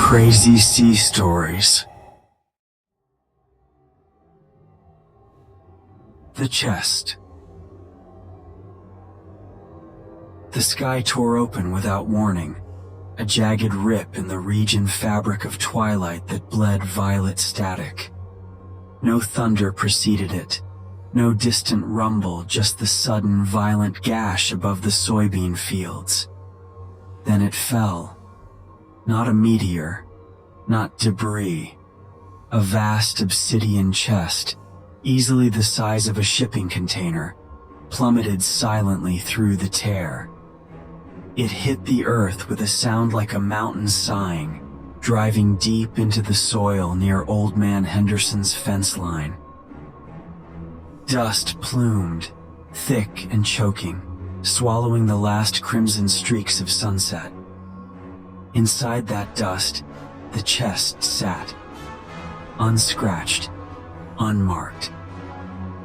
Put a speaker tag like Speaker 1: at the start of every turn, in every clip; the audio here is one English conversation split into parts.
Speaker 1: Crazy Sea Stories. The Chest. The sky tore open without warning, a jagged rip in the region fabric of twilight that bled violet static. No thunder preceded it, no distant rumble, just the sudden violent gash above the soybean fields. Then it fell. Not a meteor, not debris. A vast obsidian chest, easily the size of a shipping container, plummeted silently through the tear. It hit the earth with a sound like a mountain sighing, driving deep into the soil near Old Man Henderson's fence line. Dust plumed, thick and choking, swallowing the last crimson streaks of sunset. Inside that dust, the chest sat, unscratched, unmarked,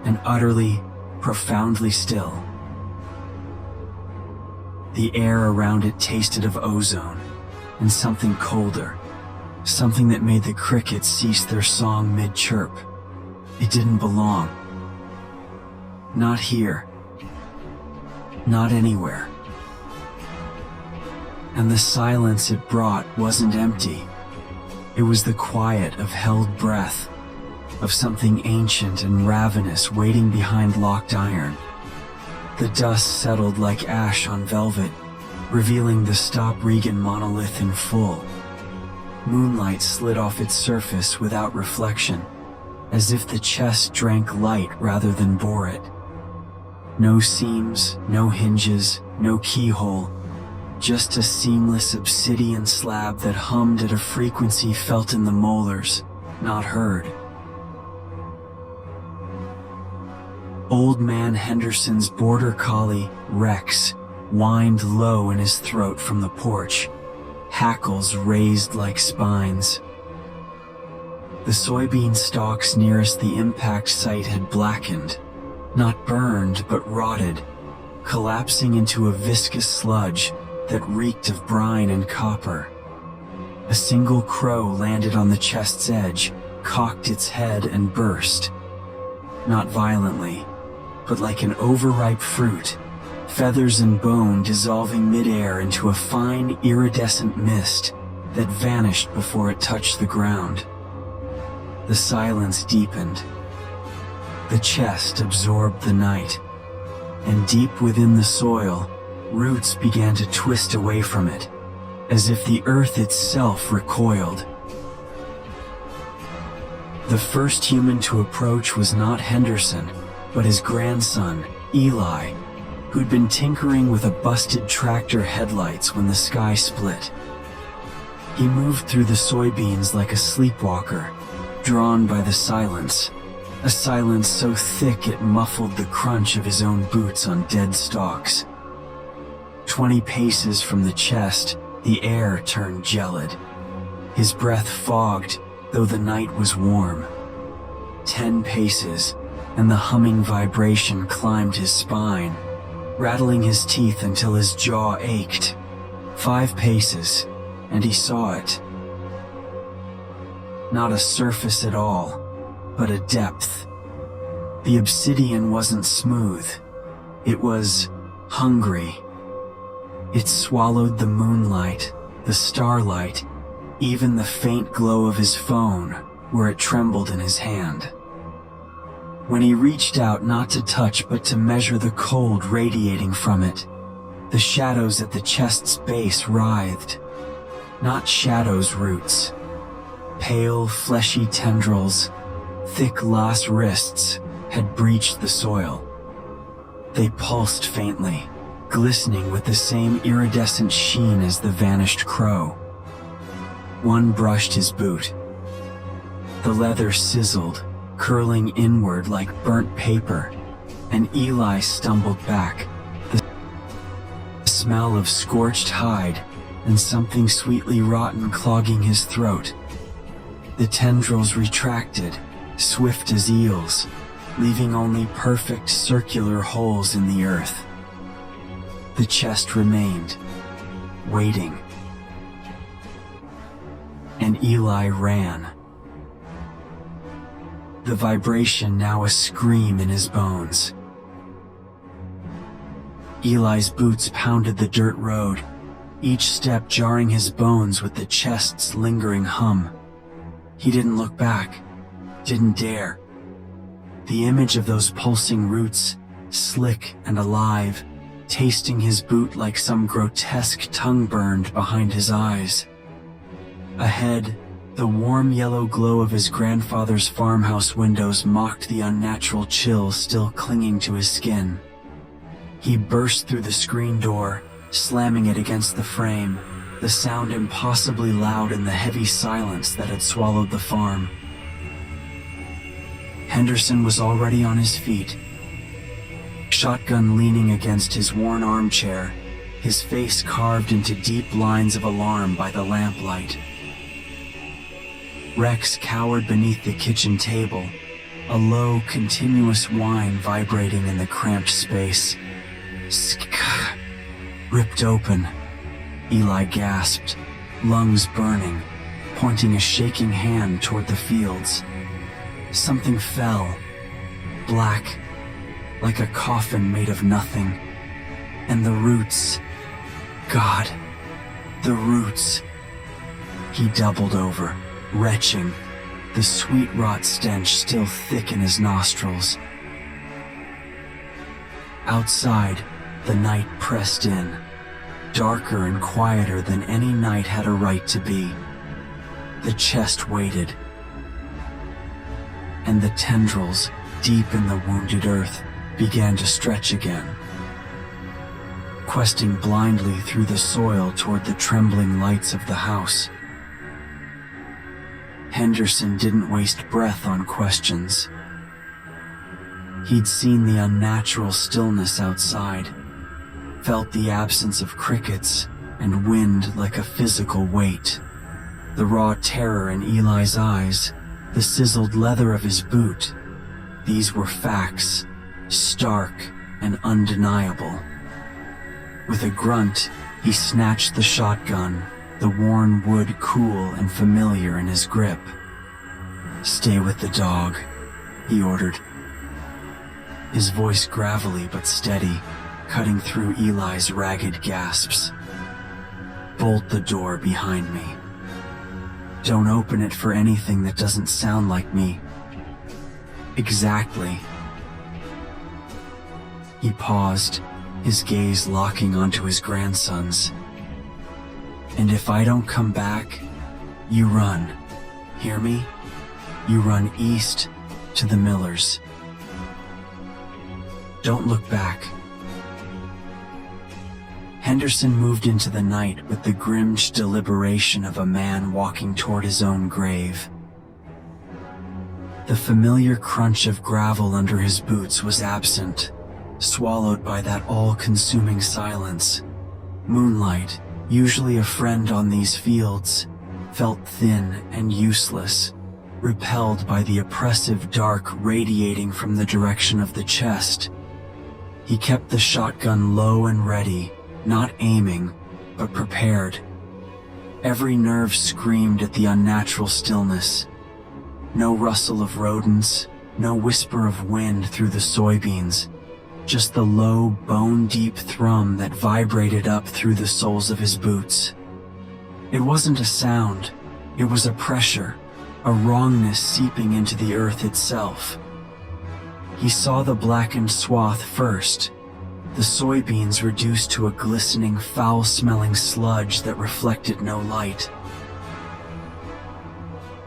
Speaker 1: and utterly, profoundly still. The air around it tasted of ozone, and something colder, something that made the crickets cease their song mid-chirp. It didn't belong. Not here. Not anywhere. And the silence it brought wasn't empty. It was the quiet of held breath, of something ancient and ravenous waiting behind locked iron. The dust settled like ash on velvet, revealing the Stop Regan monolith in full. Moonlight slid off its surface without reflection, as if the chest drank light rather than bore it. No seams, no hinges, no keyhole, just a seamless obsidian slab that hummed at a frequency felt in the molars, not heard. Old Man Henderson's border collie, Rex, whined low in his throat from the porch, hackles raised like spines. The soybean stalks nearest the impact site had blackened, not burned but rotted, collapsing into a viscous sludge that reeked of brine and copper. A single crow landed on the chest's edge, cocked its head and burst. Not violently, but like an overripe fruit, feathers and bone dissolving midair into a fine iridescent mist that vanished before it touched the ground. The silence deepened. The chest absorbed the night, and deep within the soil, roots began to twist away from it, as if the earth itself recoiled. The first human to approach was not Henderson, but his grandson, Eli, who'd been tinkering with a busted tractor headlights when the sky split. He moved through the soybeans like a sleepwalker, drawn by the silence, a silence so thick it muffled the crunch of his own boots on dead stalks. 20 paces from the chest, the air turned gelid. His breath fogged, though the night was warm. 10 paces, and the humming vibration climbed his spine, rattling his teeth until his jaw ached. 5 paces, and he saw it. Not a surface at all, but a depth. The obsidian wasn't smooth. It was hungry. It swallowed the moonlight, the starlight, even the faint glow of his phone, where it trembled in his hand. When he reached out not to touch but to measure the cold radiating from it, the shadows at the chest's base writhed. Not shadows' roots. Pale, fleshy tendrils, thick lost wrists, had breached the soil. They pulsed faintly, glistening with the same iridescent sheen as the vanished crow. One brushed his boot. The leather sizzled, curling inward like burnt paper, and Eli stumbled back, the smell of scorched hide and something sweetly rotten clogging his throat. The tendrils retracted, swift as eels, leaving only perfect circular holes in the earth. The chest remained, waiting. and Eli ran. The vibration now a scream in his bones. Eli's boots pounded the dirt road, each step jarring his bones with the chest's lingering hum. He didn't look back, didn't dare. The image of those pulsing roots, slick and alive, tasting his boot like some grotesque tongue burned behind his eyes. Ahead, the warm yellow glow of his grandfather's farmhouse windows mocked the unnatural chill still clinging to his skin. He burst through the screen door, slamming it against the frame, the sound impossibly loud in the heavy silence that had swallowed the farm. Henderson was already on his feet, shotgun leaning against his worn armchair, his face carved into deep lines of alarm by the lamplight. Rex cowered beneath the kitchen table, a low, continuous whine vibrating in the cramped space. Sk! Ripped open. Eli gasped, lungs burning, pointing a shaking hand toward the fields. Something fell, black, like a coffin made of nothing. And the roots. God, the roots. He doubled over, retching, the sweet rot stench still thick in his nostrils. Outside, the night pressed in, darker and quieter than any night had a right to be. The chest waited, and the tendrils, deep in the wounded earth, began to stretch again, questing blindly through the soil toward the trembling lights of the house. Henderson didn't waste breath on questions. He'd seen the unnatural stillness outside, felt the absence of crickets and wind like a physical weight, the raw terror in Eli's eyes, the sizzled leather of his boot. These were facts, stark and undeniable. With a grunt, he snatched the shotgun, the worn wood cool and familiar in his grip. "Stay with the dog," he ordered, his voice gravelly but steady, cutting through Eli's ragged gasps. "Bolt the door behind me. Don't open it for anything that doesn't sound like me." "Exactly." He paused, his gaze locking onto his grandson's. "And if I don't come back, you run. Hear me? You run east to the Millers. Don't look back." Henderson moved into the night with the grim deliberation of a man walking toward his own grave. The familiar crunch of gravel under his boots was absent, swallowed by that all-consuming silence. Moonlight, usually a friend on these fields, felt thin and useless, repelled by the oppressive dark radiating from the direction of the chest. He kept the shotgun low and ready, not aiming, but prepared. Every nerve screamed at the unnatural stillness. No rustle of rodents, no whisper of wind through the soybeans, just the low, bone-deep thrum that vibrated up through the soles of his boots. It wasn't a sound, it was a pressure, a wrongness seeping into the earth itself. He saw the blackened swath first, the soybeans reduced to a glistening, foul-smelling sludge that reflected no light.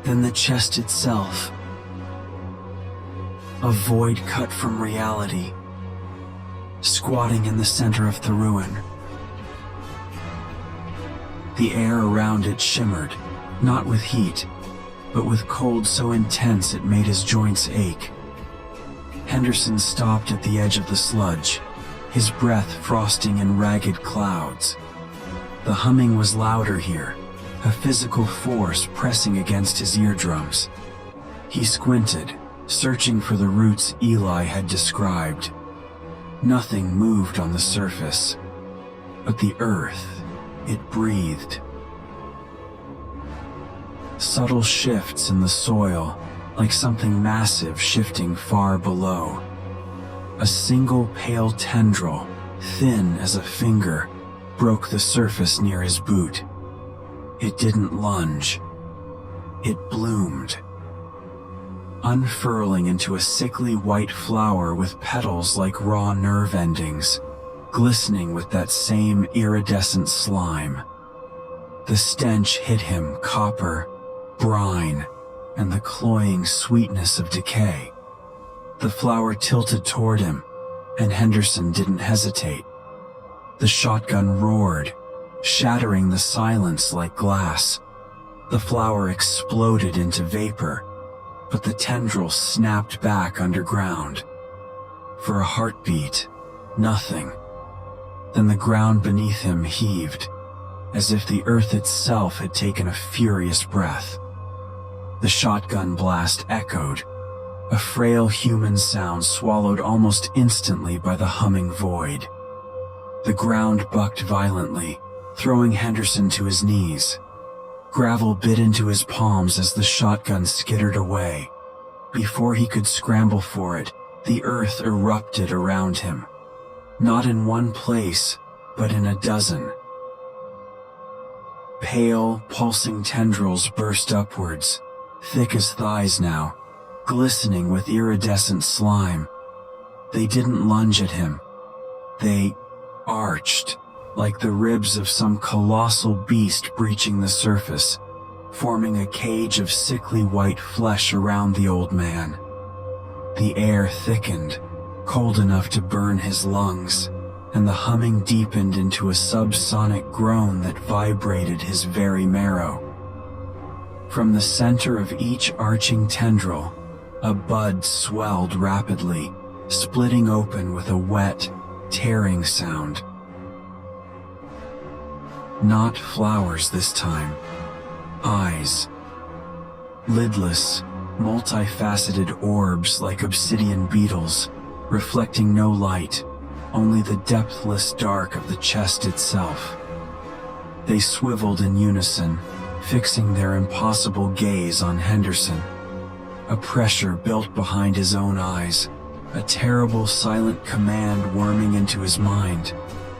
Speaker 1: Then the chest itself, a void cut from reality, squatting in the center of the ruin. The air around it shimmered, not with heat, but with cold so intense it made his joints ache. Henderson stopped at the edge of the sludge, his breath frosting in ragged clouds. The humming was louder here, a physical force pressing against his eardrums. He squinted, searching for the roots Eli had described. Nothing moved on the surface, but the earth, it breathed. subtle shifts in the soil, like something massive shifting far below. A single pale tendril, thin as a finger, broke the surface near his boot. It didn't lunge. It bloomed, unfurling into a sickly white flower with petals like raw nerve endings, glistening with that same iridescent slime. The stench hit him, copper, brine, and the cloying sweetness of decay. The flower tilted toward him, and Henderson didn't hesitate. The shotgun roared, shattering the silence like glass. The flower exploded into vapor, but the tendril snapped back underground. For a heartbeat, nothing. Then the ground beneath him heaved, as if the earth itself had taken a furious breath. The shotgun blast echoed, a frail human sound swallowed almost instantly by the humming void. The ground bucked violently, throwing Henderson to his knees. Gravel bit into his palms as the shotgun skittered away. Before he could scramble for it, the earth erupted around him. Not in one place, but in a dozen. Pale, pulsing tendrils burst upwards, thick as thighs now, glistening with iridescent slime. They didn't lunge at him. They arched, like the ribs of some colossal beast breaching the surface, forming a cage of sickly white flesh around the old man. The air thickened, cold enough to burn his lungs, and the humming deepened into a subsonic groan that vibrated his very marrow. From the center of each arching tendril, a bud swelled rapidly, splitting open with a wet, tearing sound. Not flowers this time. Eyes. Lidless, multifaceted orbs like obsidian beetles, reflecting no light, only the depthless dark of the chest itself. They swiveled in unison, fixing their impossible gaze on Henderson. A pressure built behind his own eyes, a terrible silent command worming into his mind,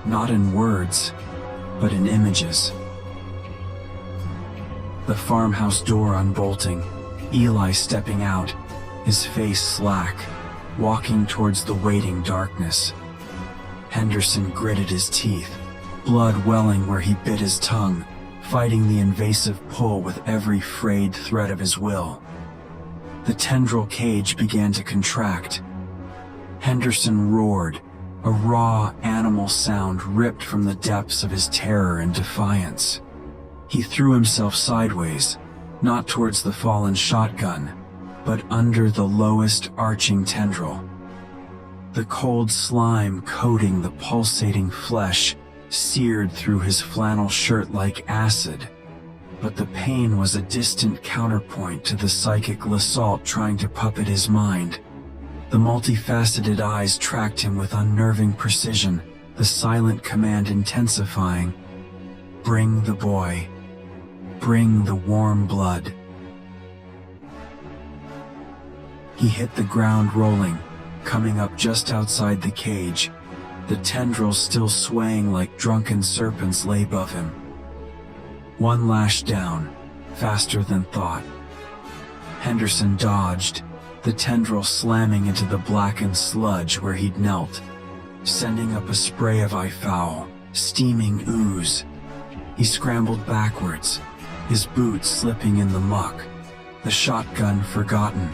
Speaker 1: not in words, but in images. The farmhouse door unbolting, Eli stepping out, his face slack, walking towards the waiting darkness. Henderson gritted his teeth, blood welling where he bit his tongue, fighting the invasive pull with every frayed thread of his will. The tendril cage began to contract. Henderson roared, a raw animal sound ripped from the depths of his terror and defiance. He threw himself sideways, not towards the fallen shotgun, but under the lowest arching tendril. The cold slime coating the pulsating flesh seared through his flannel shirt like acid, but the pain was a distant counterpoint to the psychic assault trying to puppet his mind. The multifaceted eyes tracked him with unnerving precision, the silent command intensifying. Bring the boy. Bring the warm blood. He hit the ground rolling, coming up just outside the cage, the tendrils still swaying like drunken serpents lay above him. One lash down, faster than thought. Henderson dodged, the tendril slamming into the blackened sludge where he'd knelt, sending up a spray of foul, steaming ooze. He scrambled backwards, his boots slipping in the muck, the shotgun forgotten.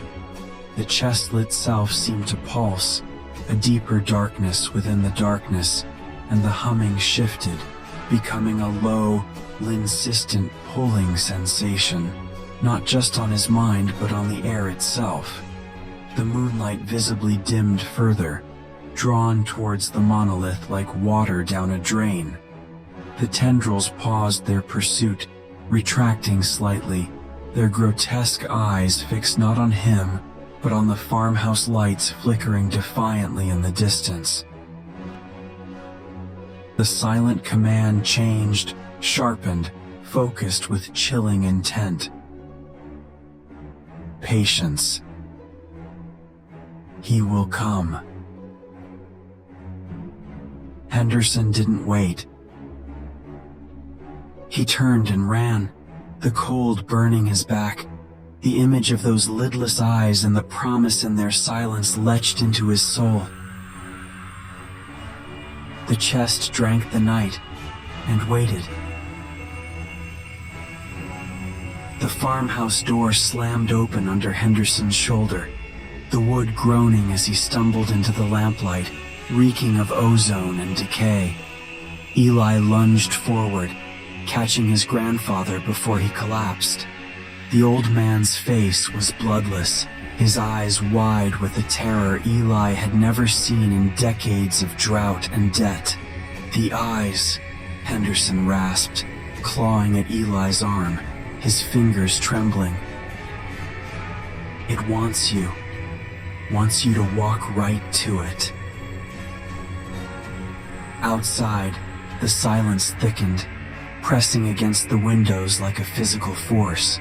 Speaker 1: The chestlet itself seemed to pulse, a deeper darkness within the darkness, and the humming shifted, becoming a low, insistent pulling sensation, not just on his mind but on the air itself. The moonlight visibly dimmed further, drawn towards the monolith like water down a drain. The tendrils paused their pursuit, retracting slightly, their grotesque eyes fixed not on him, but on the farmhouse lights flickering defiantly in the distance. The silent command changed, sharpened, focused with chilling intent. Patience. He will come. Henderson didn't wait. He turned and ran, the cold burning his back. The image of those lidless eyes and the promise in their silence leapt into his soul. The chest drank the night and waited. The farmhouse door slammed open under Henderson's shoulder, the wood groaning as he stumbled into the lamplight, reeking of ozone and decay. Eli lunged forward, catching his grandfather before he collapsed. The old man's face was bloodless, his eyes wide with a terror Eli had never seen in decades of drought and debt. The eyes, Henderson rasped, clawing at Eli's arm, his fingers trembling. It wants you to walk right to it. Outside, the silence thickened, pressing against the windows like a physical force.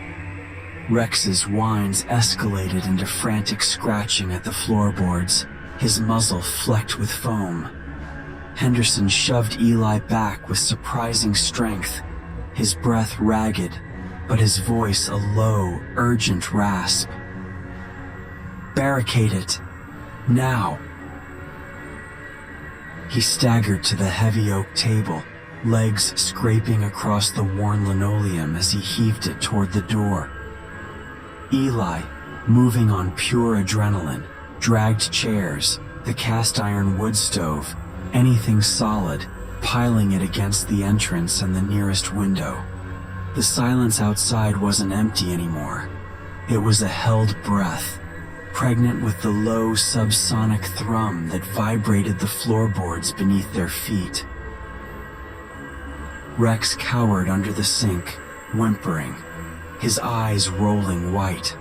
Speaker 1: Rex's whines escalated into frantic scratching at the floorboards, his muzzle flecked with foam. Henderson shoved Eli back with surprising strength, his breath ragged, but his voice a low, urgent rasp. Barricade it. Now. He staggered to the heavy oak table, legs scraping across the worn linoleum as he heaved it toward the door. Eli, moving on pure adrenaline, dragged chairs, the cast-iron wood stove, anything solid, piling it against the entrance and the nearest window. The silence outside wasn't empty anymore. It was a held breath, pregnant with the low subsonic thrum that vibrated the floorboards beneath their feet. Rex cowered under the sink, whimpering, his eyes rolling white.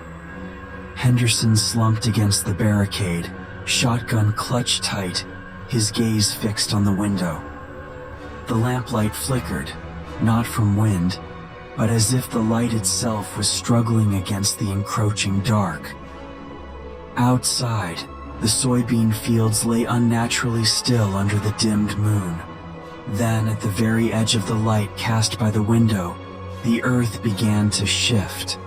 Speaker 1: Henderson slumped against the barricade, shotgun clutched tight, his gaze fixed on the window. The lamplight flickered, not from wind, but as if the light itself was struggling against the encroaching dark. Outside, the soybean fields lay unnaturally still under the dimmed moon. Then, at the very edge of the light cast by the window, the earth began to shift.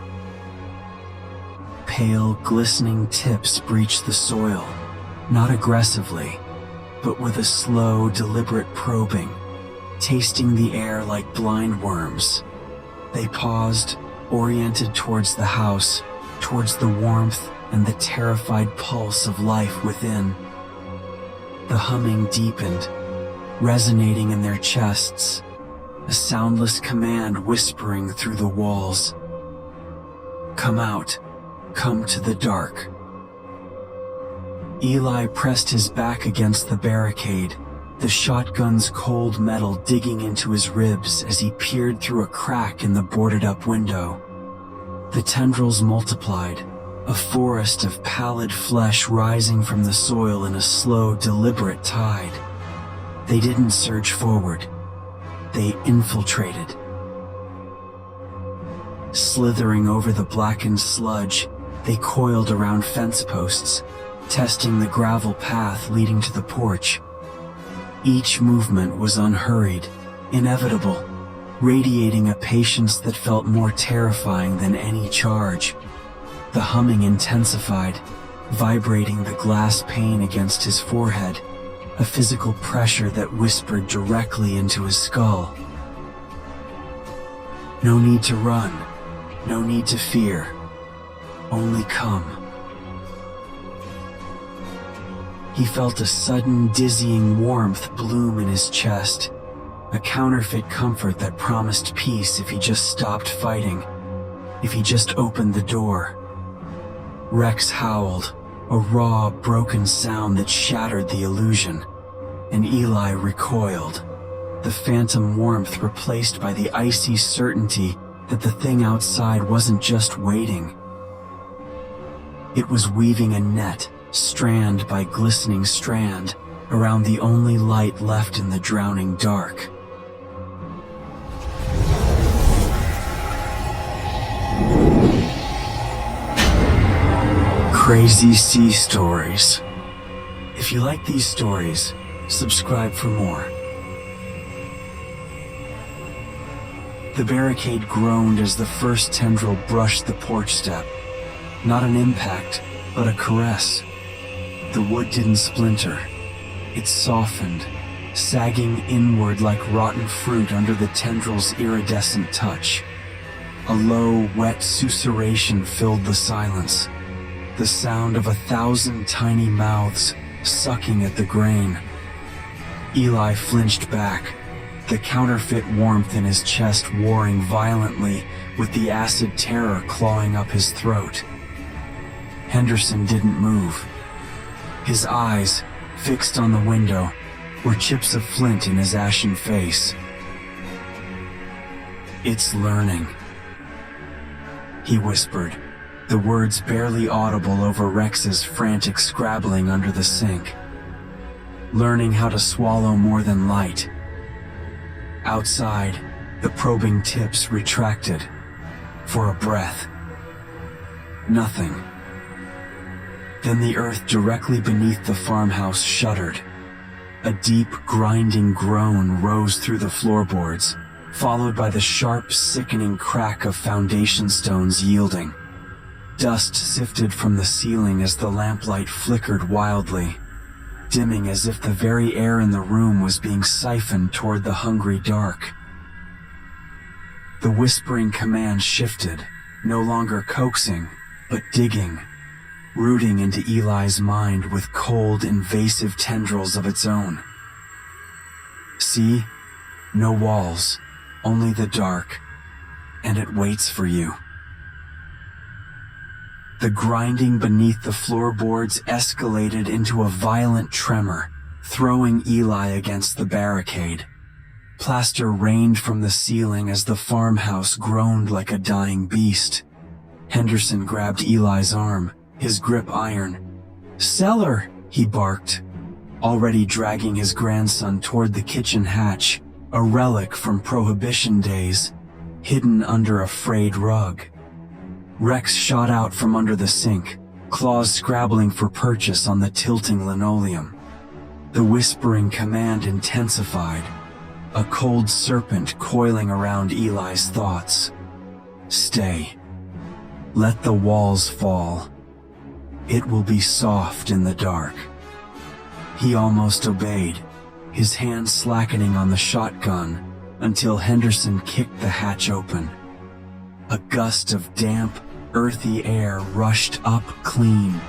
Speaker 1: Pale, glistening tips breached the soil, not aggressively, but with a slow, deliberate probing, tasting the air like blind worms. They paused, oriented towards the house, towards the warmth and the terrified pulse of life within. The humming deepened, resonating in their chests, a soundless command whispering through the walls. Come out, come to the dark. Eli pressed his back against the barricade, the shotgun's cold metal digging into his ribs as he peered through a crack in the boarded-up window. The tendrils multiplied, a forest of pallid flesh rising from the soil in a slow, deliberate tide. They didn't surge forward. They infiltrated. Slithering over the blackened sludge, they coiled around fence posts, testing the gravel path leading to the porch. Each movement was unhurried, inevitable, radiating a patience that felt more terrifying than any charge. The humming intensified, vibrating the glass pane against his forehead, a physical pressure that whispered directly into his skull. No need to run, no need to fear, only come. He felt a sudden, dizzying warmth bloom in his chest, a counterfeit comfort that promised peace if he just stopped fighting, if he just opened the door. Rex howled, a raw, broken sound that shattered the illusion, and Eli recoiled, the phantom warmth replaced by the icy certainty that the thing outside wasn't just waiting. It was weaving a net, strand by glistening strand, around the only light left in the drowning dark. Crazy Sea Stories. If you like these stories, subscribe for more. The barricade groaned as the first tendril brushed the porch step. Not an impact, but a caress. The wood didn't splinter. It softened, sagging inward like rotten fruit under the tendril's iridescent touch. A low, wet susurration filled the silence, the sound of 1,000 tiny mouths sucking at the grain. Eli flinched back, the counterfeit warmth in his chest warring violently with the acid terror clawing up his throat. Henderson didn't move. His eyes, fixed on the window, were chips of flint in his ashen face. "It's learning," he whispered, the words barely audible over Rex's frantic scrabbling under the sink. "Learning how to swallow more than light." Outside, the probing tips retracted. For a breath. Nothing. Then the earth directly beneath the farmhouse shuddered. A deep, grinding groan rose through the floorboards, followed by the sharp, sickening crack of foundation stones yielding. Dust sifted from the ceiling as the lamplight flickered wildly, dimming as if the very air in the room was being siphoned toward the hungry dark. The whispering command shifted, no longer coaxing, but digging, rooting into Eli's mind with cold, invasive tendrils of its own. "See? No walls, only the dark, and it waits for you." The grinding beneath the floorboards escalated into a violent tremor, throwing Eli against the barricade. Plaster rained from the ceiling as the farmhouse groaned like a dying beast. Henderson grabbed Eli's arm, his grip iron. "Cellar!" he barked, already dragging his grandson toward the kitchen hatch, a relic from Prohibition days, hidden under a frayed rug. Rex shot out from under the sink, claws scrabbling for purchase on the tilting linoleum. The whispering command intensified, a cold serpent coiling around Eli's thoughts. "Stay. Let the walls fall. It will be soft in the dark." He almost obeyed, his hand slackening on the shotgun until Henderson kicked the hatch open. A gust of damp, earthy air rushed up clean,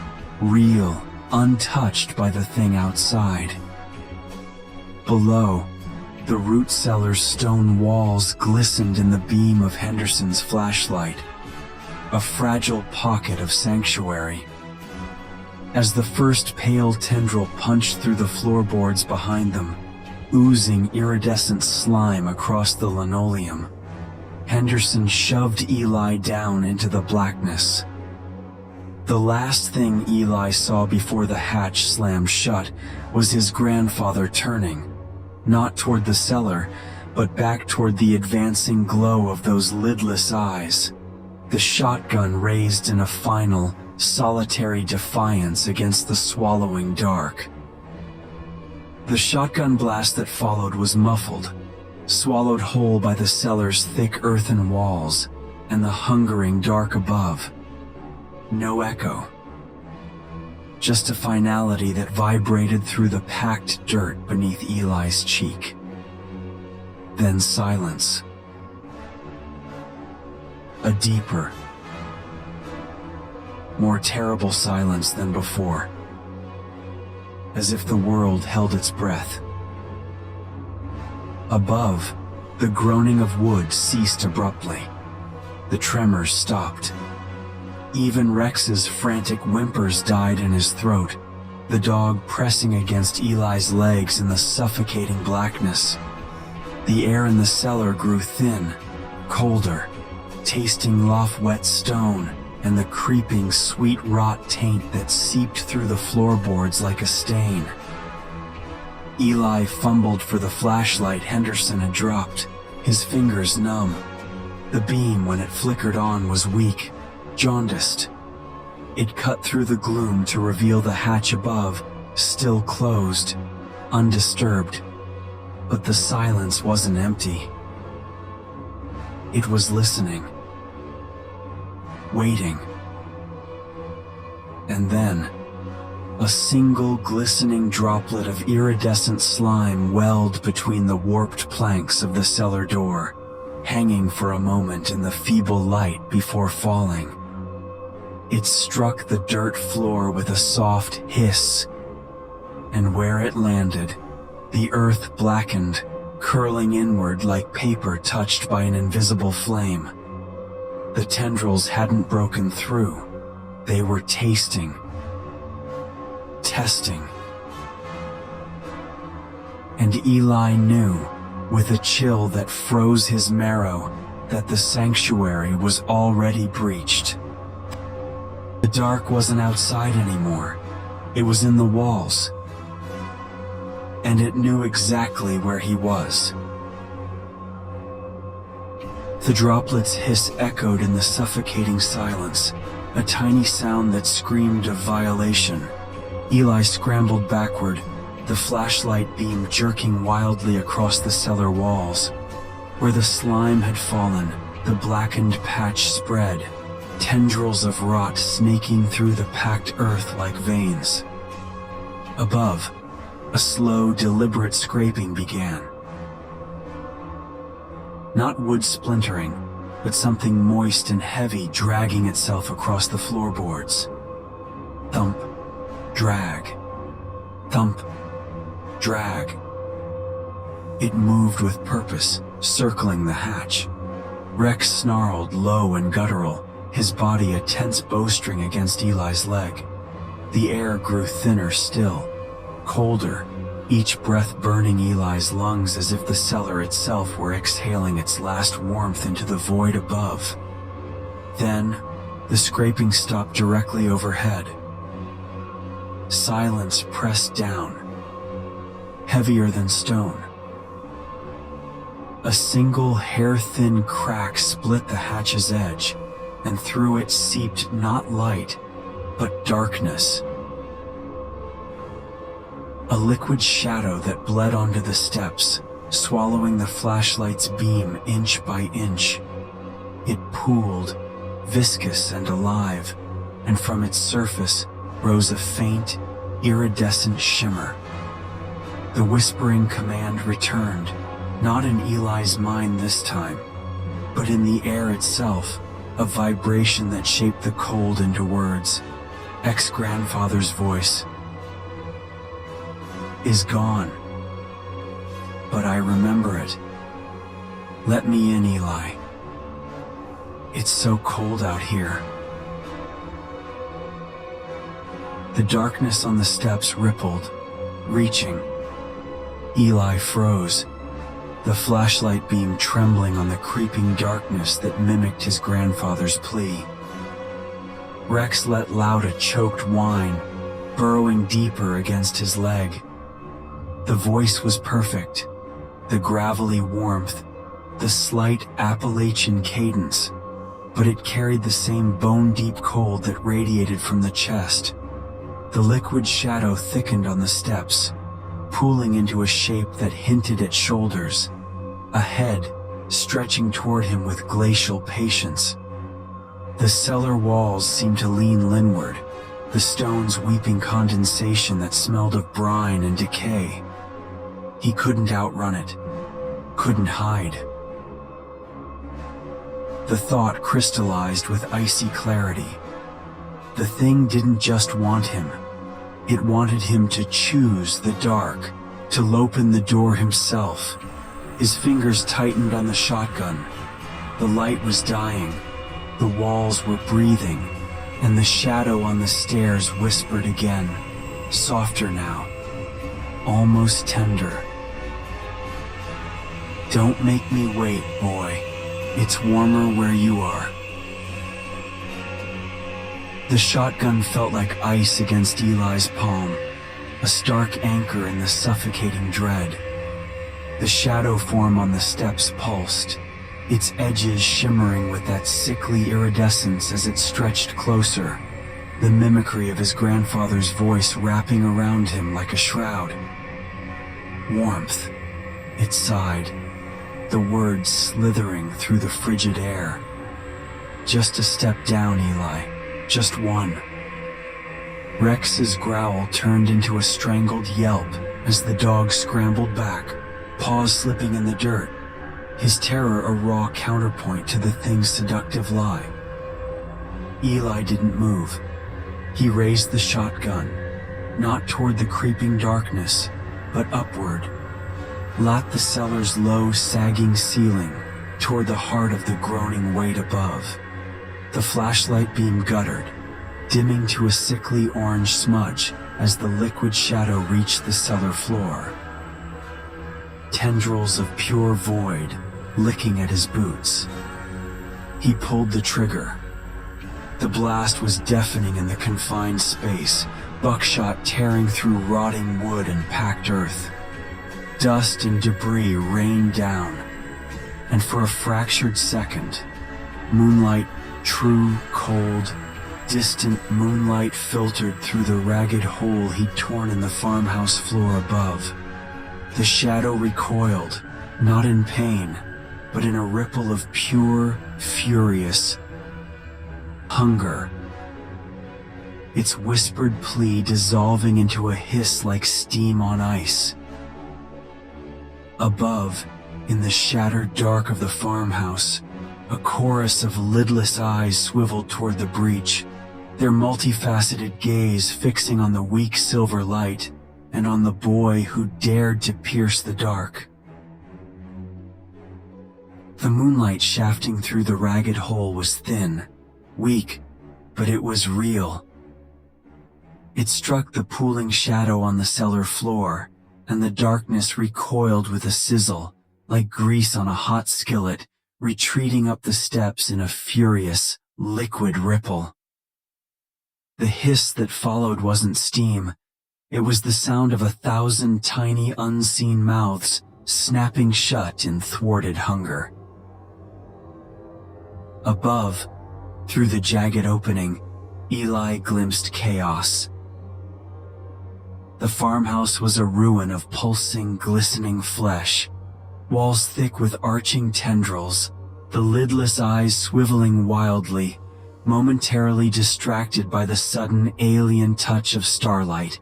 Speaker 1: real, untouched by the thing outside. Below, the root cellar's stone walls glistened in the beam of Henderson's flashlight, a fragile pocket of sanctuary. As the first pale tendril punched through the floorboards behind them, oozing iridescent slime across the linoleum, Henderson shoved Eli down into the blackness. The last thing Eli saw before the hatch slammed shut was his grandfather turning, not toward the cellar, but back toward the advancing glow of those lidless eyes, the shotgun raised in a final, solitary defiance against the swallowing dark. The shotgun blast that followed was muffled, swallowed whole by the cellar's thick earthen walls and the hungering dark above. No echo. Just a finality that vibrated through the packed dirt beneath Eli's cheek. Then silence. A deeper, more terrible silence than before, as if the world held its breath. Above, the groaning of wood ceased abruptly. The tremors stopped. Even Rex's frantic whimpers died in his throat, the dog pressing against Eli's legs in the suffocating blackness. The air in the cellar grew thin, colder, tasting loft-wet stone and the creeping sweet rot taint that seeped through the floorboards like a stain. Eli fumbled for the flashlight Henderson had dropped, his fingers numb. The beam, when it flickered on, was weak, jaundiced. It cut through the gloom to reveal the hatch above, still closed, undisturbed. But the silence wasn't empty. It was listening, waiting. And then, a single glistening droplet of iridescent slime welled between the warped planks of the cellar door, hanging for a moment in the feeble light before falling. It struck the dirt floor with a soft hiss, and where it landed, the earth blackened, curling inward like paper touched by an invisible flame. The tendrils hadn't broken through. They were tasting, testing. And Eli knew, with a chill that froze his marrow, that the sanctuary was already breached. The dark wasn't outside anymore. It was in the walls. And it knew exactly where he was. The droplet's hiss echoed in the suffocating silence, a tiny sound that screamed of violation. Eli scrambled backward, the flashlight beam jerking wildly across the cellar walls. Where the slime had fallen, the blackened patch spread, tendrils of rot snaking through the packed earth like veins. Above, a slow, deliberate scraping began. Not wood splintering, but something moist and heavy dragging itself across the floorboards. Thump, drag, thump, drag. It moved with purpose, circling the hatch. Rex snarled low and guttural, his body a tense bowstring against Eli's leg. The air grew thinner still, colder, each breath burning Eli's lungs as if the cellar itself were exhaling its last warmth into the void above. Then, the scraping stopped directly overhead. Silence pressed down, heavier than stone. A single hair-thin crack split the hatch's edge, and through it seeped not light, but darkness. A liquid shadow that bled onto the steps, swallowing the flashlight's beam inch by inch. It pooled, viscous and alive, and from its surface rose a faint, iridescent shimmer. The whispering command returned, not in Eli's mind this time, but in the air itself, a vibration that shaped the cold into words. Ex-grandfather's voice. Is gone. But I remember it. Let me in, Eli. It's so cold out here. The darkness on the steps rippled, reaching. Eli froze, the flashlight beam trembling on the creeping darkness that mimicked his grandfather's plea. Rex let loud a choked whine, burrowing deeper against his leg. The voice was perfect, the gravelly warmth, the slight Appalachian cadence, but it carried the same bone-deep cold that radiated from the chest. The liquid shadow thickened on the steps, pooling into a shape that hinted at shoulders, a head stretching toward him with glacial patience. The cellar walls seemed to lean landward, the stones weeping condensation that smelled of brine and decay. He couldn't outrun it, couldn't hide. The thought crystallized with icy clarity. The thing didn't just want him. It wanted him to choose the dark, to open the door himself. His fingers tightened on the shotgun. The light was dying. The walls were breathing, and the shadow on the stairs whispered again, softer now, almost tender. Don't make me wait, boy. It's warmer where you are. The shotgun felt like ice against Eli's palm, a stark anchor in the suffocating dread. The shadow form on the steps pulsed, its edges shimmering with that sickly iridescence as it stretched closer, the mimicry of his grandfather's voice wrapping around him like a shroud. Warmth, it sighed, the words slithering through the frigid air. Just a step down, Eli. Just one. Rex's growl turned into a strangled yelp as the dog scrambled back, paws slipping in the dirt, his terror a raw counterpoint to the thing's seductive lie. Eli didn't move. He raised the shotgun, not toward the creeping darkness, but upward, lapped the cellar's low, sagging ceiling toward the heart of the groaning weight above. The flashlight beam guttered, dimming to a sickly orange smudge as the liquid shadow reached the cellar floor. Tendrils of pure void licking at his boots. He pulled the trigger. The blast was deafening in the confined space, buckshot tearing through rotting wood and packed earth. Dust and debris rained down, and for a fractured second, moonlight, true, cold, distant moonlight filtered through the ragged hole he'd torn in the farmhouse floor above. The shadow recoiled, not in pain, but in a ripple of pure, furious hunger. Its whispered plea dissolving into a hiss like steam on ice. Above, in the shattered dark of the farmhouse, a chorus of lidless eyes swiveled toward the breach, their multifaceted gaze fixing on the weak silver light and on the boy who dared to pierce the dark. The moonlight shafting through the ragged hole was thin, weak, but it was real. It struck the pooling shadow on the cellar floor, and the darkness recoiled with a sizzle, like grease on a hot skillet, retreating up the steps in a furious, liquid ripple. The hiss that followed wasn't steam. It was the sound of 1,000 tiny, unseen mouths snapping shut in thwarted hunger. Above, through the jagged opening, Eli glimpsed chaos. The farmhouse was a ruin of pulsing, glistening flesh, walls thick with arching tendrils, the lidless eyes swiveling wildly, momentarily distracted by the sudden alien touch of starlight.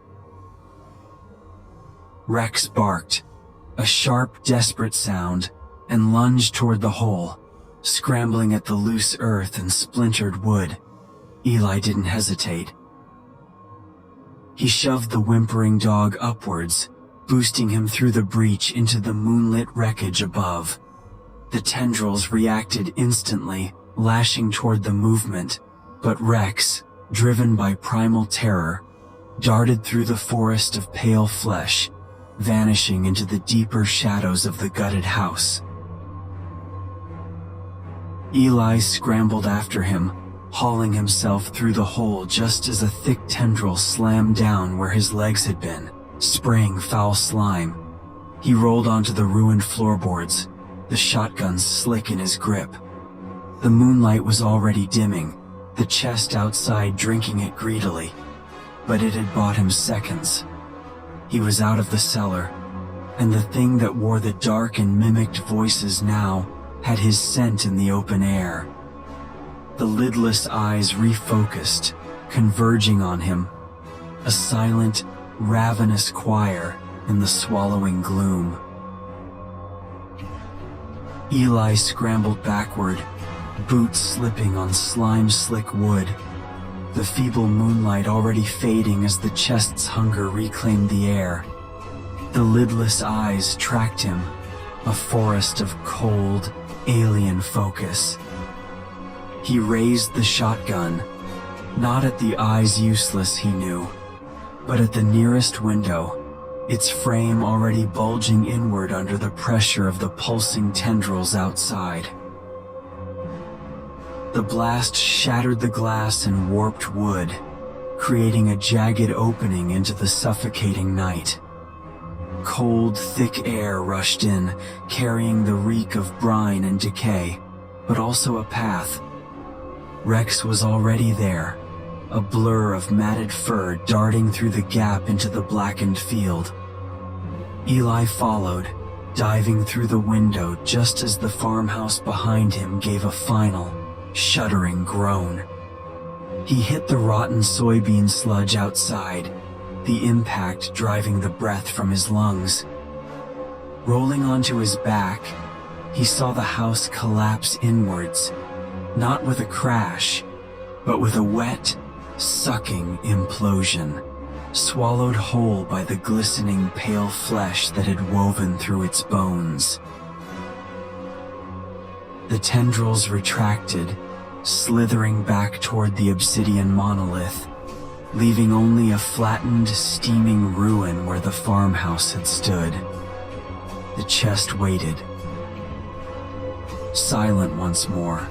Speaker 1: Rex barked, a sharp, desperate sound, and lunged toward the hole, scrambling at the loose earth and splintered wood. Eli didn't hesitate. He shoved the whimpering dog upwards, boosting him through the breach into the moonlit wreckage above. The tendrils reacted instantly, lashing toward the movement, but Rex, driven by primal terror, darted through the forest of pale flesh, vanishing into the deeper shadows of the gutted house. Eli scrambled after him, hauling himself through the hole just as a thick tendril slammed down where his legs had been, spraying foul slime. He rolled onto the ruined floorboards, the shotgun slick in his grip. The moonlight was already dimming, the chest outside drinking it greedily, but it had bought him seconds. He was out of the cellar, and the thing that wore the dark and mimicked voices now had his scent in the open air. The lidless eyes refocused, converging on him, a silent, ravenous choir in the swallowing gloom. Eli scrambled backward, boots slipping on slime-slick wood, the feeble moonlight already fading as the chest's hunger reclaimed the air. The lidless eyes tracked him, a forest of cold, alien focus. He raised the shotgun, not at the eyes useless he knew, but at the nearest window, its frame already bulging inward under the pressure of the pulsing tendrils outside. The blast shattered the glass and warped wood, creating a jagged opening into the suffocating night. Cold, thick air rushed in, carrying the reek of brine and decay, but also a path. Rex was already there, a blur of matted fur darting through the gap into the blackened field. Eli followed, diving through the window just as the farmhouse behind him gave a final, shuddering groan. He hit the rotten soybean sludge outside, the impact driving the breath from his lungs. Rolling onto his back, he saw the house collapse inwards, not with a crash, but with a wet, sucking implosion, swallowed whole by the glistening pale flesh that had woven through its bones. The tendrils retracted, slithering back toward the obsidian monolith, leaving only a flattened, steaming ruin where the farmhouse had stood. The chest waited, silent once more.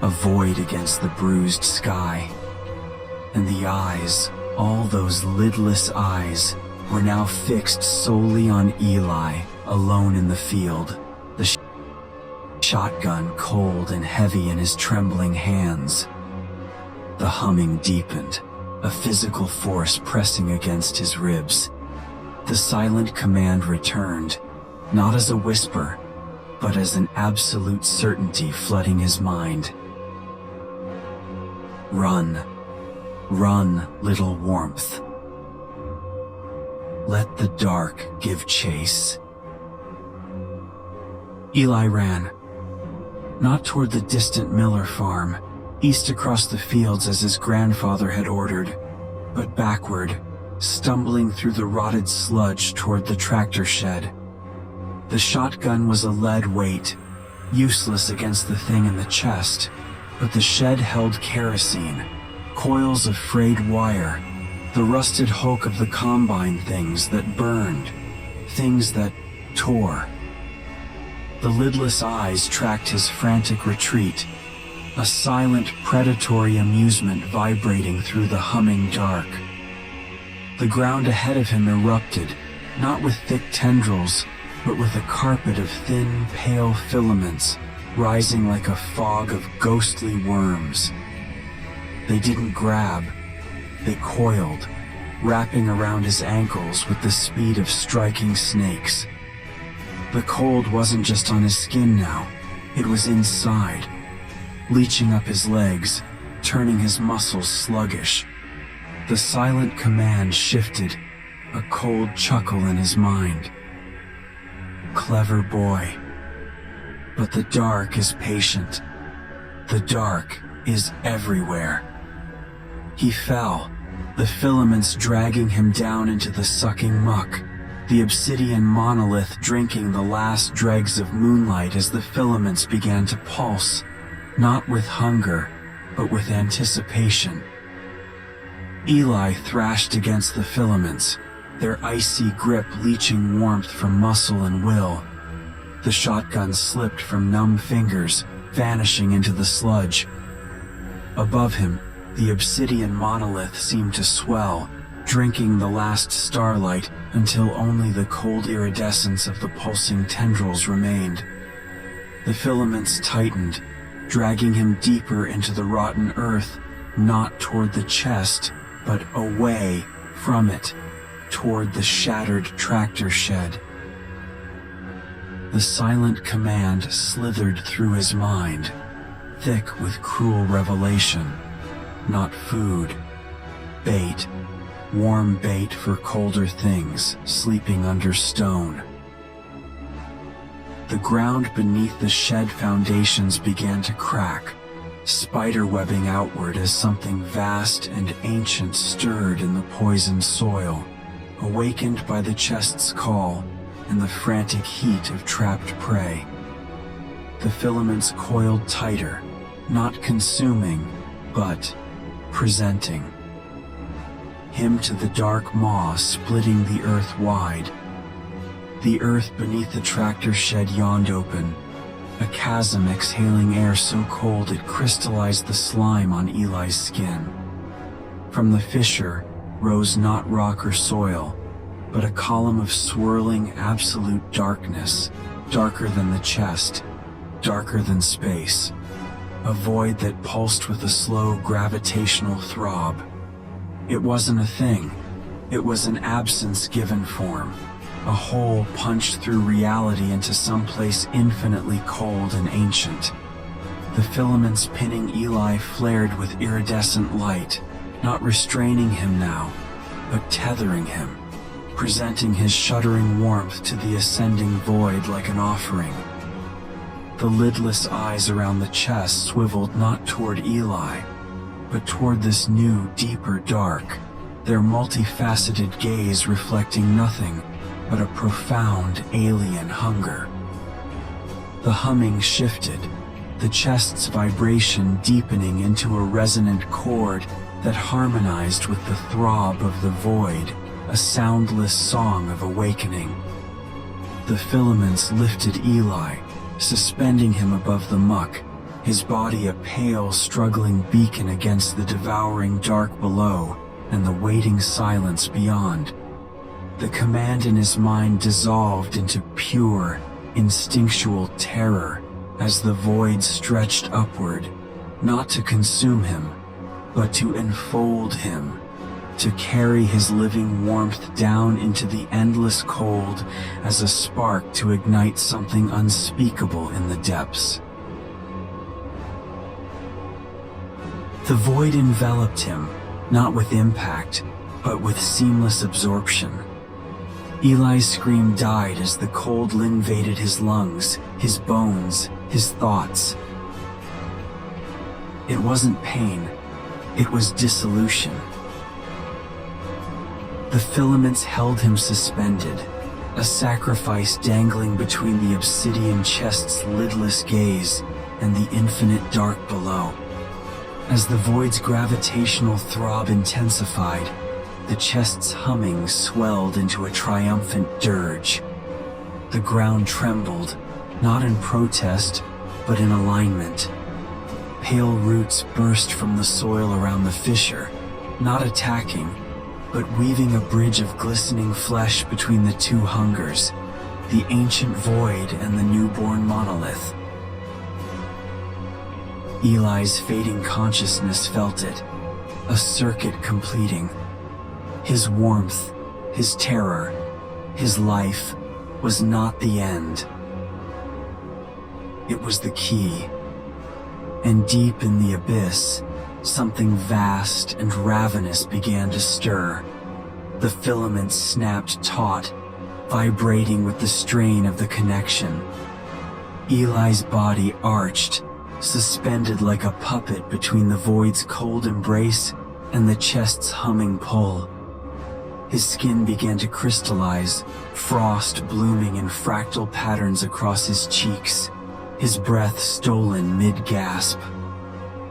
Speaker 1: A void against the bruised sky. And the eyes, all those lidless eyes, were now fixed solely on Eli, alone in the field, the shotgun cold and heavy in his trembling hands. The humming deepened, a physical force pressing against his ribs. The silent command returned, not as a whisper, but as an absolute certainty flooding his mind. Run. Run, little warmth. Let the dark give chase. Eli ran, not toward the distant Miller farm, east across the fields as his grandfather had ordered, but backward, stumbling through the rotted sludge toward the tractor shed. The shotgun was a lead weight, useless against the thing in the chest, but the shed held kerosene, coils of frayed wire, the rusted hulk of the combine things that burned, things that tore. The lidless eyes tracked his frantic retreat, a silent, predatory amusement vibrating through the humming dark. The ground ahead of him erupted, not with thick tendrils, but with a carpet of thin, pale filaments, rising like a fog of ghostly worms. They didn't grab, they coiled, wrapping around his ankles with the speed of striking snakes. The cold wasn't just on his skin now, it was inside, leeching up his legs, turning his muscles sluggish. The silent command shifted, a cold chuckle in his mind. Clever boy. But the dark is patient. The dark is everywhere. He fell, the filaments dragging him down into the sucking muck, the obsidian monolith drinking the last dregs of moonlight as the filaments began to pulse, not with hunger, but with anticipation. Eli thrashed against the filaments, their icy grip leaching warmth from muscle and will. The shotgun slipped from numb fingers, vanishing into the sludge. Above him, the obsidian monolith seemed to swell, drinking the last starlight until only the cold iridescence of the pulsing tendrils remained. The filaments tightened, dragging him deeper into the rotten earth, not toward the chest, but away from it, toward the shattered tractor shed. The silent command slithered through his mind, thick with cruel revelation. Not food. Bait. Warm bait for colder things, sleeping under stone. The ground beneath the shed foundations began to crack, spiderwebbing outward as something vast and ancient stirred in the poisoned soil, awakened by the chest's call and the frantic heat of trapped prey. The filaments coiled tighter, not consuming, but presenting. Him to the dark maw splitting the earth wide. The earth beneath the tractor shed yawned open, a chasm exhaling air so cold it crystallized the slime on Eli's skin. From the fissure rose not rock or soil, but a column of swirling absolute darkness, darker than the chest, darker than space. a void that pulsed with a slow gravitational throb. It wasn't a thing. It was an absence given form, a hole punched through reality into some place infinitely cold and ancient. The filaments pinning Eli flared with iridescent light, not restraining him now, but tethering him, presenting his shuddering warmth to the ascending void like an offering. The lidless eyes around the chest swiveled not toward Eli, but toward this new, deeper dark, their multifaceted gaze reflecting nothing but a profound alien hunger. The humming shifted, the chest's vibration deepening into a resonant chord that harmonized with the throb of the void, a soundless song of awakening. The filaments lifted Eli, suspending him above the muck, his body a pale, struggling beacon against the devouring dark below and the waiting silence beyond. The command in his mind dissolved into pure, instinctual terror as the void stretched upward, not to consume him, but to enfold him, to carry his living warmth down into the endless cold as a spark to ignite something unspeakable in the depths. The void enveloped him, not with impact, but with seamless absorption. Eli's scream died as the cold invaded his lungs, his bones, his thoughts. It wasn't pain, it was dissolution. The filaments held him suspended, a sacrifice dangling between the obsidian chest's lidless gaze and the infinite dark below. As the void's gravitational throb intensified, the chest's humming swelled into a triumphant dirge. The ground trembled, not in protest, but in alignment. Pale roots burst from the soil around the fissure, not attacking, but weaving a bridge of glistening flesh between the two hungers, the ancient void and the newborn monolith. Eli's fading consciousness felt it, a circuit completing. His warmth, his terror, his life was not the end. It was the key. And deep in the abyss, something vast and ravenous began to stir. The filaments snapped taut, vibrating with the strain of the connection. Eli's body arched, suspended like a puppet between the void's cold embrace and the chest's humming pull. His skin began to crystallize, frost blooming in fractal patterns across his cheeks, his breath stolen mid-gasp.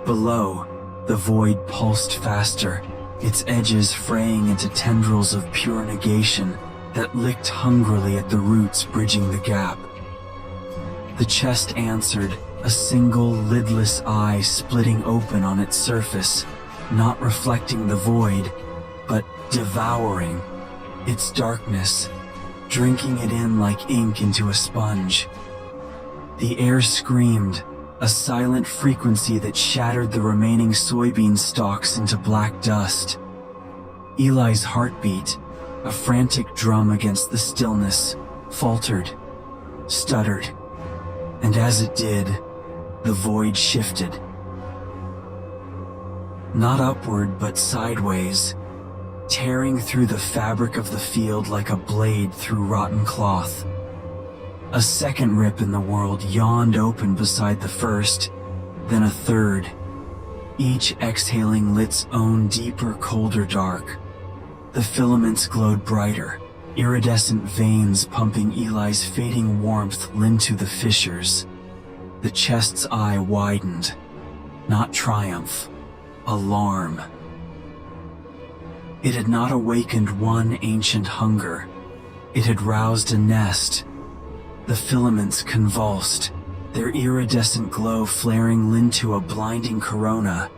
Speaker 1: Below, the void pulsed faster, its edges fraying into tendrils of pure negation that licked hungrily at the roots bridging the gap. The chest answered, a single lidless eye splitting open on its surface, not reflecting the void, but devouring its darkness, drinking it in like ink into a sponge. The air screamed, a silent frequency that shattered the remaining soybean stalks into black dust. Eli's heartbeat, a frantic drum against the stillness, faltered, stuttered, and as it did, the void shifted. Not upward, but sideways, tearing through the fabric of the field like a blade through rotten cloth. A second rip in the world yawned open beside the first, then a third, each exhaling its own deeper, colder dark. The filaments glowed brighter, iridescent veins pumping Eli's fading warmth into the fissures. The chest's eye widened, not triumph, alarm. It had not awakened one ancient hunger. It had roused a nest. The filaments convulsed, their iridescent glow flaring into a blinding corona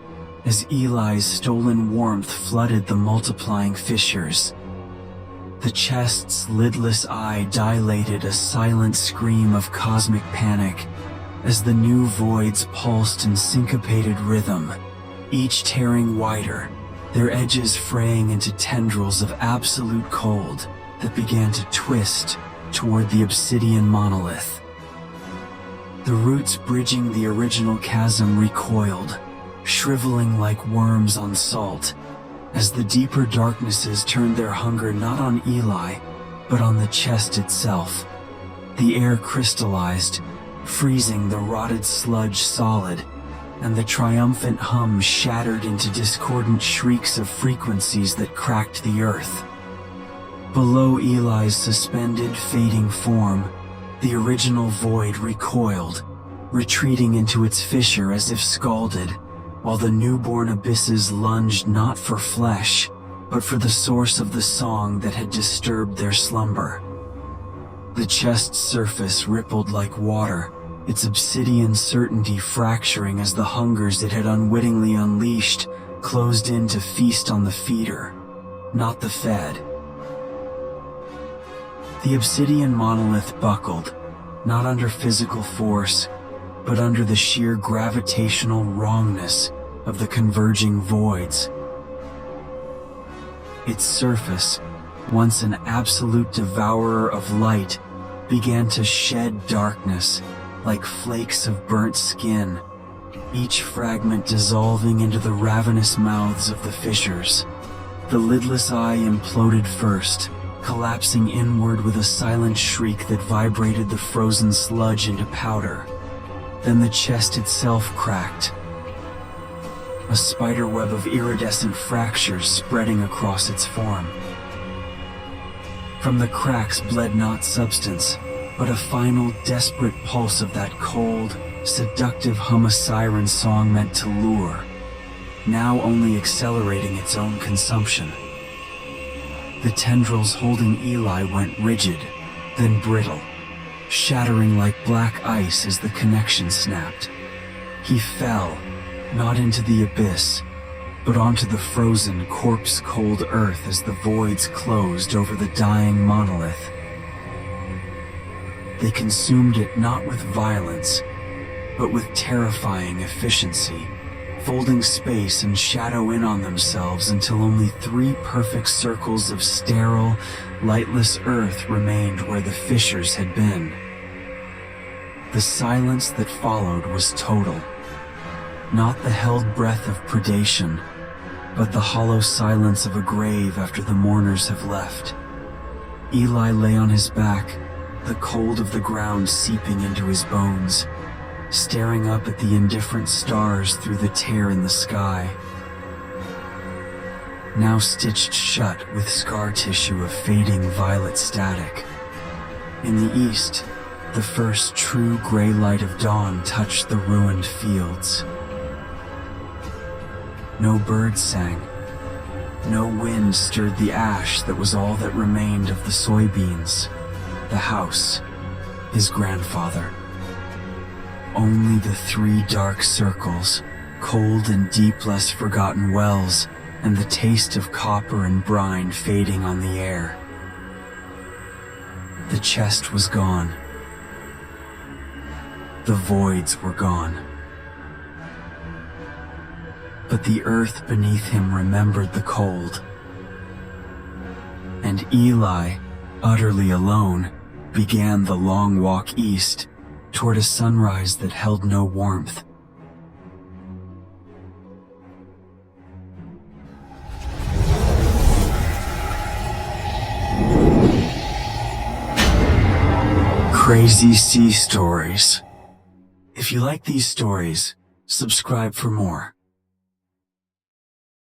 Speaker 1: as Eli's stolen warmth flooded the multiplying fissures. The chest's lidless eye dilated a silent scream of cosmic panic, as the new voids pulsed in syncopated rhythm, each tearing wider, their edges fraying into tendrils of absolute cold that began to twist toward the obsidian monolith. The roots bridging the original chasm recoiled, shriveling like worms on salt, as the deeper darknesses turned their hunger not on Eli, but on the chest itself. The air crystallized, freezing the rotted sludge solid, and the triumphant hum shattered into discordant shrieks of frequencies that cracked the earth. Below Eli's suspended, fading form, the original void recoiled, retreating into its fissure as if scalded, while the newborn abysses lunged not for flesh, but for the source of the song that had disturbed their slumber. The chest's surface rippled like water, its obsidian certainty fracturing as the hungers it had unwittingly unleashed closed in to feast on the feeder, not the fed. The obsidian monolith buckled, not under physical force, but under the sheer gravitational wrongness of the converging voids. Its surface, once an absolute devourer of light, began to shed darkness like flakes of burnt skin, each fragment dissolving into the ravenous mouths of the fissures. The lidless eye imploded first, collapsing inward with a silent shriek that vibrated the frozen sludge into powder. Then the chest itself cracked, a spiderweb of iridescent fractures spreading across its form. From the cracks bled not substance, but a final, desperate pulse of that cold, seductive hum a siren song meant to lure, now only accelerating its own consumption. The tendrils holding Eli went rigid, then brittle, shattering like black ice as the connection snapped. He fell, not into the abyss, but onto the frozen, corpse-cold earth as the voids closed over the dying monolith. They consumed it not with violence, but with terrifying efficiency, folding space and shadow in on themselves until only 3 perfect circles of sterile, lightless earth remained where the fissures had been. The silence that followed was total. Not the held breath of predation, but the hollow silence of a grave after the mourners have left. Eli lay on his back, the cold of the ground seeping into his bones, staring up at the indifferent stars through the tear in the sky. Now stitched shut with scar tissue of fading violet static. In the east, the first true gray light of dawn touched the ruined fields. No birds sang. No wind stirred the ash that was all that remained of the soybeans, the house, his grandfather. Only the 3 dark circles, cold and deep less forgotten wells, and the taste of copper and brine fading on the air. The chest was gone. The voids were gone. But the earth beneath him remembered the cold. And Eli, utterly alone, began the long walk east, toward a sunrise that held no warmth. Crazy Sea Stories. If you like these stories, subscribe for more.